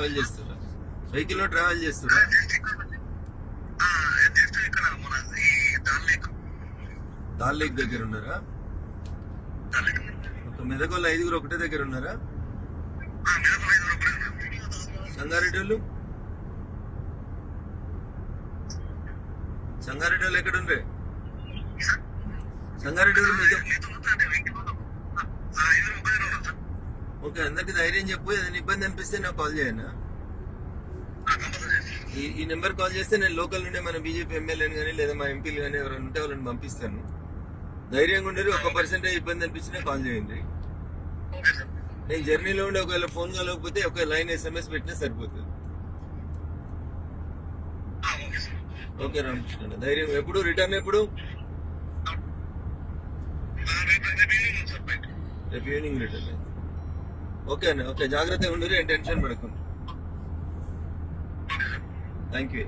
Travel చేస్తున్నా? Vehicle లో travel చేస్తున్నా? దాల్ లేక్ దగ్గర ఉన్నారా? ఒక మెదకోళ్ళు 5 ఒకటే దగ్గర ఉన్నారా? సంగారెడ్డి వాళ్ళు ఎక్కడ ఉండే? సంగారెడ్డి వాళ్ళు ఓకే, అందరికి ధైర్యం చెప్పు. ఏదైనా ఇబ్బంది అనిపిస్తే నాకు కాల్ చేయనా? ఈ నెంబర్ కాల్ చేస్తే నేను లోకల్ నుండి మన బీజేపీ ఎమ్మెల్యేని కానీ లేదా మా ఎంపీలు కానీ ఎవరైనా ఉంటే వాళ్ళని పంపిస్తాను. ధైర్యంగా ఉండరు. 1% ఇబ్బంది అనిపించినా కాల్ చేయండి. నేను జర్నీలో ఉండి ఒకవేళ ఫోన్ కలవకపోతే ఒక లైన్ SMS పెట్టినా సరిపోతుంది. ఓకే రామకృష్ణ, ధైర్యం. ఎప్పుడు రిటర్న్? ఎప్పుడు? రేపు ఈవినింగ్ రిటర్న్. ఓకే అన్న, ఓకే, జాగ్రత్తగా ఉండరు, ఏం టెన్షన్ పడకుండా. Thank you.